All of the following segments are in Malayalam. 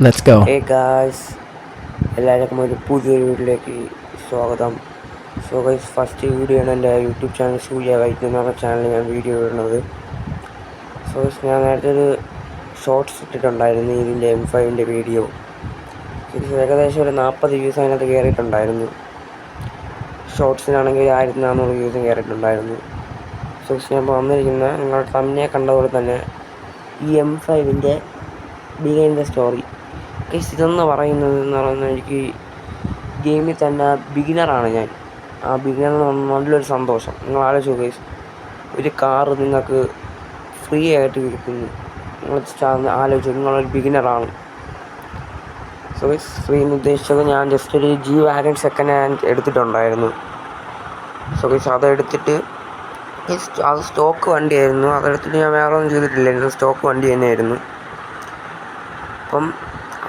Let's go. ഹേ ഗായ്സ്, എല്ലാവർക്കും ഒരു പുതിയൊരു വീഡിയോയിലേക്ക് സ്വാഗതം. സോ ഗൈസ്, ഫസ്റ്റ് വീഡിയോ ആണ് എൻ്റെ യൂട്യൂബ് ചാനൽ സൂര്യ വൈദ്യ എന്ന് പറഞ്ഞ ചാനലിൽ ഞാൻ വീഡിയോ ഇടുന്നത്. സോ ഗൈസ്, ഞാൻ നേരത്തെ ഒരു ഷോർട്സ് ഇട്ടിട്ടുണ്ടായിരുന്നു ഇതിൻ്റെ M5ൻ്റെ വീഡിയോ. ഏകദേശം ഒരു 40 വ്യൂസ് അതിനകത്ത് കയറിയിട്ടുണ്ടായിരുന്നു. ഷോർട്സിനാണെങ്കിൽ 1400 വ്യൂസും കയറിയിട്ടുണ്ടായിരുന്നു. സോ ഗൈസ്, ഞാൻ ഇപ്പോൾ വന്നിരിക്കുന്ന നിങ്ങൾ തന്നെ കണ്ടതുപോലെ തന്നെ ഈ M5ൻ്റെ ബിഹൈൻഡ് ദ സ്റ്റോറി. ഗൈസ്, ഇതെന്ന് പറയുന്നത് എനിക്ക് ഗെയിമിൽ തന്നെ ബിഗിനറാണ് ഞാൻ. ആ ബിഗിനറിന് നല്ലൊരു സന്തോഷം. നിങ്ങൾ ആലോചിച്ചു ഗൈസ്, ഒരു കാറ് നിങ്ങൾക്ക് ഫ്രീ ആയിട്ട് കിട്ടുന്നു. നിങ്ങൾ ആലോചിച്ചു, നിങ്ങളൊരു ബിഗിനറാണ്. സോ ഗൈസ്, ഫ്രീ എന്ന് ഉദ്ദേശിച്ചത് ഞാൻ ജസ്റ്റ് ഒരു G-Wagon സെക്കൻഡ് ഹാൻഡ് എടുത്തിട്ടുണ്ടായിരുന്നു. സോ ഗൈസ്, അതെടുത്തിട്ട് അത് സ്റ്റോക്ക് വണ്ടിയായിരുന്നു. അതെടുത്തിട്ട് ഞാൻ വേറെ ഒന്നും ചെയ്തിട്ടില്ലായിരുന്നു, സ്റ്റോക്ക് വണ്ടി തന്നെയായിരുന്നു. അപ്പം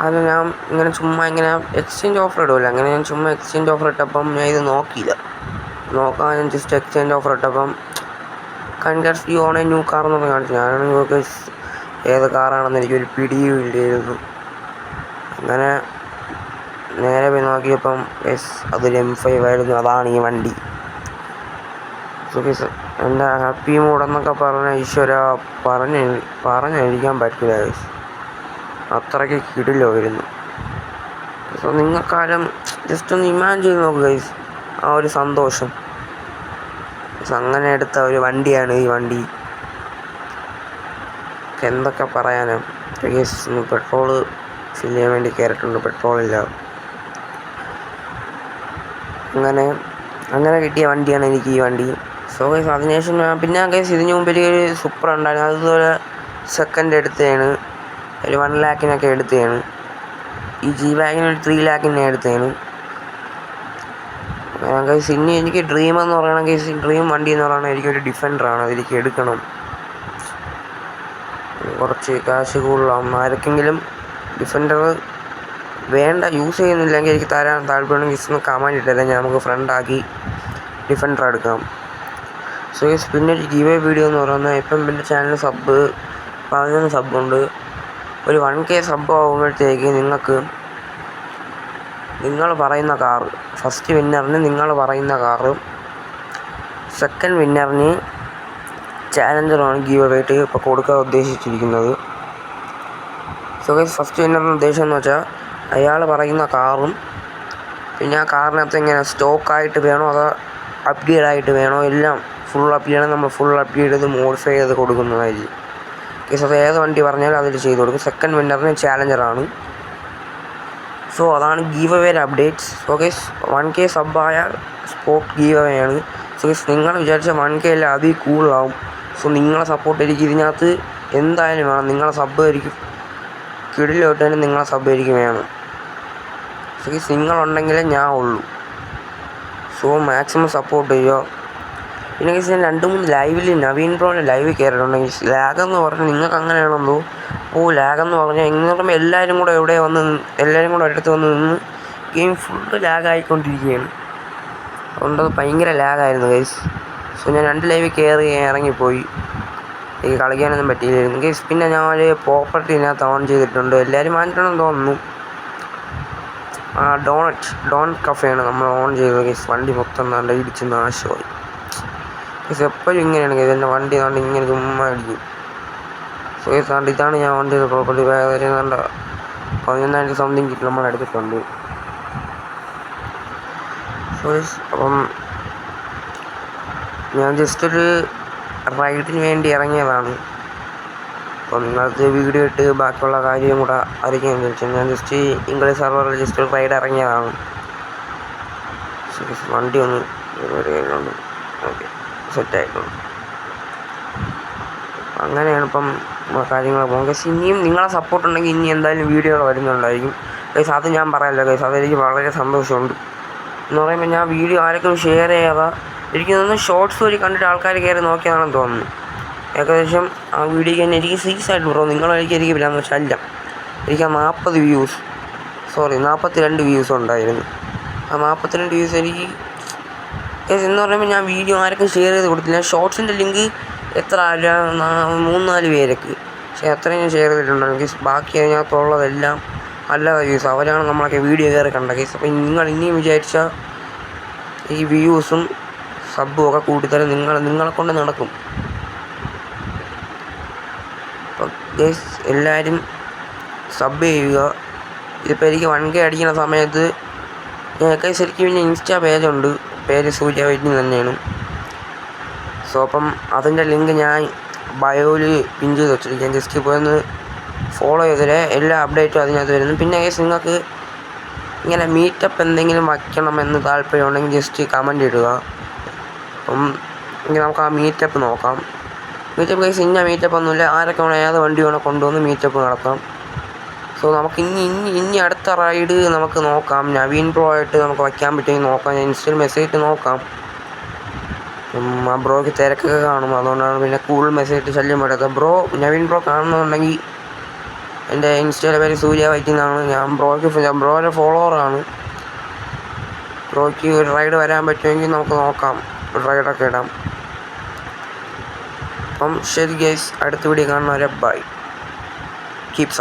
അത് ഞാൻ ഇങ്ങനെ ചുമ്മാ ഇങ്ങനെ എക്സ്ചേഞ്ച് ഓഫർ ഇടുമല്ലോ, അങ്ങനെ ഞാൻ ചുമ്മാ എക്സ്ചേഞ്ച് ഓഫർ ഇട്ടപ്പം ഞാൻ ഇത് നോക്കിയില്ല. നോക്കാൻ ഞാൻ ജസ്റ്റ് എക്സ്ചേഞ്ച് ഓഫർ ഇട്ടപ്പം congrats you on a new car എന്ന് പറഞ്ഞ് കാണിച്ചു. ഞാനാണെങ്കിൽ ഏത് കാറാണെന്ന് എനിക്കൊരു പിടിയും ഇല്ലായിരുന്നു. അങ്ങനെ നേരെ പോയി നോക്കിയപ്പം അതൊരു M5 ആയിരുന്നു. അതാണ് ഈ വണ്ടി. സോ ഗൈസ്, എൻ്റെ ഹാപ്പി മൂഡെന്നൊക്കെ പറഞ്ഞാൽ ഈശ്വര പറഞ്ഞിരിക്കാൻ പറ്റില്ല ഗൈസ്, അത്രയ്ക്ക് കിടിലമായിരുന്നു. സോ നിങ്ങൾക്കാരും ജസ്റ്റ് ഒന്ന് ഇമാജിൻ ചെയ്ത് നോക്കുക ഗൈസ്, ആ ഒരു സന്തോഷം. അങ്ങനെ എടുത്ത ഒരു വണ്ടിയാണ് ഈ വണ്ടി. എന്തൊക്കെ പറയാനാണ് ഗൈസ്. ഇന്ന് പെട്രോള് ഫില്ല് ചെയ്യാൻ വേണ്ടി കയറിയിട്ടുണ്ട്, പെട്രോളില്ല. അങ്ങനെ കിട്ടിയ വണ്ടിയാണ് എനിക്ക് ഈ വണ്ടി. സോ ഗൈസ്, അതിനുശേഷം പിന്നെ ഗൈസ് ഇതിന് മുമ്പിൽ ഒരു സൂപ്പർ ഉണ്ടായിരുന്നു. അതുപോലെ സെക്കൻഡ് എടുത്തതാണ്, ഒരു 1 lakhനൊക്കെ എടുത്തതാണ്. ഈ G-Wagon ഒരു 3 lakhന് എടുത്തതാണ്. ഗൈസ്, ഇനി എനിക്ക് ഡ്രീം എന്ന് പറയണം ഗൈസ്, ഡ്രീം വണ്ടി എന്ന് പറയുന്നത് എനിക്കൊരു ഡിഫൻഡറാണ്. അതിലേക്ക് എടുക്കണം. കുറച്ച് കാശ് കൂടുതലാവും. ആർക്കെങ്കിലും ഡിഫൻഡർ വേണ്ട, യൂസ് ചെയ്യുന്നില്ലെങ്കിൽ എനിക്ക് തരാൻ താല്പര്യമുണ്ടെങ്കിൽ ഗൈസ് ഒന്ന് കമൻറ്റ് ഇട്ടല്ലേ, നമുക്ക് ഫ്രണ്ടാക്കി ഡിഫൻഡർ എടുക്കാം. സോ ഗൈസ്, പിന്നെ ഒരു ഗീവ് വീഡിയോ എന്ന് പറയുന്നത്, ഇപ്പം എൻ്റെ ചാനൽ 11 സബ്ബുണ്ട്. ഒരു 1K സബ് ആകുമ്പോഴത്തേക്ക് നിങ്ങൾ പറയുന്ന കാറ്, ഫസ്റ്റ് വിന്നറിന് നിങ്ങൾ പറയുന്ന കാറ്, സെക്കൻഡ് വിന്നറിന് ചാലഞ്ചറാണ് ഗീവ് ആയിട്ട് ഇപ്പോൾ കൊടുക്കാൻ ഉദ്ദേശിച്ചിരിക്കുന്നത്. സോ ഗൈസ്, ഫസ്റ്റ് വിന്നറിന് ഉദ്ദേശം എന്ന് വെച്ചാൽ അയാൾ പറയുന്ന കാറും, പിന്നെ ആ കാറിനകത്ത് എങ്ങനെ സ്റ്റോക്കായിട്ട് വേണോ അതോ അപ്ഗ്രേഡ് ആയിട്ട് വേണോ, എല്ലാം ഫുൾ അപ്ഗ്രേഡ് നമ്മൾ ഫുൾ അപ്ഗ്രേഡ് ചെയ്ത് മോഡിഫൈ ചെയ്ത് കൊടുക്കുന്നതായിരിക്കും. ഗൈസ്, അത് ഏത് വണ്ടി പറഞ്ഞാലും അതിൽ ചെയ്ത് കൊടുക്കും. സെക്കൻഡ് വിന്നറിന് ചാലഞ്ചറാണ്. സോ അതാണ് ഗീവ് അവേയുടെ അപ്ഡേറ്റ്സ്. സോ ഗൈസ്, 1K സബ്ബായാൽ സ്പോട്ട് ഗീവ് അവേ ആണ്. സോ ഗൈസ്, നിങ്ങൾ വിചാരിച്ച 1K അല്ല, അതിൽ കൂടുതലാവും. സോ നിങ്ങളെ സപ്പോർട്ട് എനിക്ക് ഇതിനകത്ത് എന്തായാലും വേണം. നിങ്ങളെ സബ്ബ് എനിക്ക് കിടിലോട്ട് തന്നെ നിങ്ങളെ സബ്ബ് എനിക്ക് വേണം. സോ ഗൈസ്, നിങ്ങളുണ്ടെങ്കിലേ ഞാൻ ഉള്ളൂ. സോ മാക്സിമം സപ്പോർട്ട് ചെയ്യുക. പിന്നെ ഗൈസ്, ഞാൻ 2-3 ലൈവിൽ നവീൻ ബ്രോയുടെ ലൈവിൽ കയറിയിട്ടുണ്ടെങ്കിൽ ലാഗെന്ന് പറഞ്ഞാൽ നിങ്ങൾക്ക് അങ്ങനെയാണെന്തോ. ലാഗെന്ന് പറഞ്ഞാൽ ഇങ്ങനെ പറയുമ്പോൾ എല്ലാവരും കൂടെ ഒരിടത്ത് വന്ന് നിന്ന് ഗെയിം ഫുള്ള് ലാഗായിക്കൊണ്ടിരിക്കുകയാണ്. അതുകൊണ്ടത് ഭയങ്കര ലാഗായിരുന്നു ഗൈസ്. സോ ഞാൻ 2 ലൈവിൽ കയറി ഇറങ്ങിപ്പോയി, എനിക്ക് കളിക്കാനൊന്നും പറ്റിയില്ലായിരുന്നു ഗൈസ്. പിന്നെ ഞാൻ ഒരു പ്രോപ്പർട്ടി ഇതിനകത്ത് ഓൺ ചെയ്തിട്ടുണ്ട്, എല്ലാവരും വാങ്ങിയിട്ടുണ്ടെന്ന് തോന്നുന്നു. ഡോണറ്റ് കഫേയാണ് നമ്മൾ ഓൺ ചെയ്തത് ഗൈസ്. വണ്ടി മൊത്തം നല്ല ഇടിച്ച് നാശമായി ഗൈസ്. എപ്പോഴും ഇങ്ങനെയാണ് ഗൈസ്, എൻ്റെ വണ്ടി കണ്ട് ഇങ്ങനെ ചുമ്മാ അടിക്കും. സോ ഗൈസ്, ഇതാണ് ഞാൻ ഓൺ ചെയ്ത പ്രോപ്പർട്ടി. ഏകദേശം കണ്ട 11,000 സംതിങ് കിട്ടി നമ്മൾ എടുത്തിട്ടുണ്ട്. സോ ഗൈസ്, അപ്പം ഞാൻ ജസ്റ്റ് ഒരു റൈഡിന് വേണ്ടി ഇറങ്ങിയതാണ്. അപ്പം നിങ്ങൾക്ക് വീഡിയോ ഇട്ട് ബാക്കിയുള്ള കാര്യം കൂടെ അറിയിക്കാൻ വിളിച്ചു. ഞാൻ ജസ്റ്റ് ഇംഗ്ലീഷ് സെർവറിൽ ജസ്റ്റ് ഒരു റൈഡ് ഇറങ്ങിയതാണ്. സോ ഗൈസ്, വണ്ടി ഒന്ന് കാര്യങ്ങളുണ്ട്. ഓക്കെ, സെറ്റായിട്ടുണ്ട്. അങ്ങനെയാണ് ഇപ്പം കാര്യങ്ങൾ പോകും ഗൈസ്. ഇനിയും നിങ്ങളെ സപ്പോർട്ട് ഉണ്ടെങ്കിൽ ഇനി എന്തായാലും വീഡിയോകൾ വരുന്നുണ്ടായിരിക്കും ഗൈസ്. അത് ഞാൻ പറയാമല്ലോ ഗൈസ്, അതെനിക്ക് വളരെ സന്തോഷമുണ്ട്. എന്ന് പറയുമ്പോൾ ഞാൻ വീഡിയോ ആർക്കും ഷെയർ ചെയ്യാതെ എനിക്ക് തോന്നുന്നു ഷോർട്സ് വഴി കണ്ടിട്ട് ആൾക്കാർ കയറി നോക്കിയതാണെന്ന് തോന്നുന്നു. ഏകദേശം ആ വീഡിയോയ്ക്ക് തന്നെ എനിക്ക് സീരിയസായിട്ട് ബ്രോ, നിങ്ങളായിരിക്കും ഇല്ലാന്ന് വെച്ചാൽ അല്ല, എനിക്ക് ആ 42 വ്യൂസ് ഉണ്ടായിരുന്നു. ആ 42 വ്യൂസ് എനിക്ക് ഗൈസ് എന്ന് പറയുമ്പോൾ ഞാൻ വീഡിയോ ആർക്കും ഷെയർ ചെയ്ത് കൊടുത്തില്ല. ഷോർട്സിൻ്റെ ലിങ്ക് എത്ര 3-4 പേരൊക്കെ, പക്ഷേ അത്രയും ഞാൻ ഷെയർ ചെയ്തിട്ടുണ്ടായിരുന്നു ഗൈസ്. ബാക്കി അതിനകത്തുള്ളതെല്ലാം അല്ലാതെ കേസ് അവരാണ് നമ്മളൊക്കെ വീഡിയോ കയറി കണ്ട കേസ്. അപ്പം നിങ്ങൾ ഇനിയും വിചാരിച്ച ഈ വ്യൂസും സബ്ബും ഒക്കെ കൂട്ടിത്തരം നിങ്ങളെ കൊണ്ട് നടക്കും. അപ്പം കേസ് എല്ലാവരും സബ് ചെയ്യുക. ഇതിപ്പോൾ എനിക്ക് 1K അടിക്കുന്ന സമയത്ത് ഞങ്ങൾക്ക് ശരിക്കും പിന്നെ ഇൻസ്റ്റാ പേജുണ്ട്, പേര് സൂര്യ വൈദ്യൻ തന്നെയാണ്. സോ അപ്പം അതിൻ്റെ ലിങ്ക് ഞാൻ ബയോയിൽ പിൻ ചെയ്ത് വെച്ചിരിക്കാം. ജസ്റ്റ് ഇപ്പോൾ ഒന്ന് ഫോളോ ചെയ്തേ എല്ലാ അപ്ഡേറ്റും അതിനകത്ത് വരുന്നു. പിന്നെ കേസ് നിങ്ങൾക്ക് ഇങ്ങനെ മീറ്റപ്പ് എന്തെങ്കിലും വയ്ക്കണമെന്ന് താല്പര്യമുണ്ടെങ്കിൽ ജസ്റ്റ് കമൻറ്റ് ഇടുക. അപ്പം ഇങ്ങനെ നമുക്ക് ആ മീറ്റപ്പ് നോക്കാം. മീറ്റപ്പ് കേസ് ഇന്ന മീറ്റപ്പ് ഒന്നുമില്ല, ആരൊക്കെ വേണം ഏത് വണ്ടി വേണം കൊണ്ടുവന്ന് മീറ്റപ്പ് നടത്താം. സോ നമുക്ക് ഇനി അടുത്ത റൈഡ് നമുക്ക് നോക്കാം. നവീൻ ബ്രോ ആയിട്ട് നമുക്ക് വയ്ക്കാൻ പറ്റുമെങ്കിൽ നോക്കാം. ഞാൻ ഇൻസ്റ്റയിൽ മെസ്സേജ് നോക്കാം. ആ ബ്രോയ്ക്ക് തിരക്കൊക്കെ കാണും, അതുകൊണ്ടാണ് പിന്നെ കൂടുതൽ മെസ്സേജ് ശല്യം പെടാത്തത്. ബ്രോ നവീൻ ബ്രോ കാണുന്നുണ്ടെങ്കിൽ എൻ്റെ ഇൻസ്റ്റയിലെ പേര് സൂര്യ വൈദ്യനാണ്. ഞാൻ ബ്രോയുടെ ഫോളോവറാണ്. ബ്രോയ്ക്ക് ഒരു റൈഡ് വരാൻ പറ്റുമെങ്കിൽ നമുക്ക് നോക്കാം, ഒരു റൈഡൊക്കെ ഇടാം. അപ്പം ശരി ഗൈസ്, അടുത്ത വീഡിയോ കാണുന്നവരെ ബൈ. Keep support.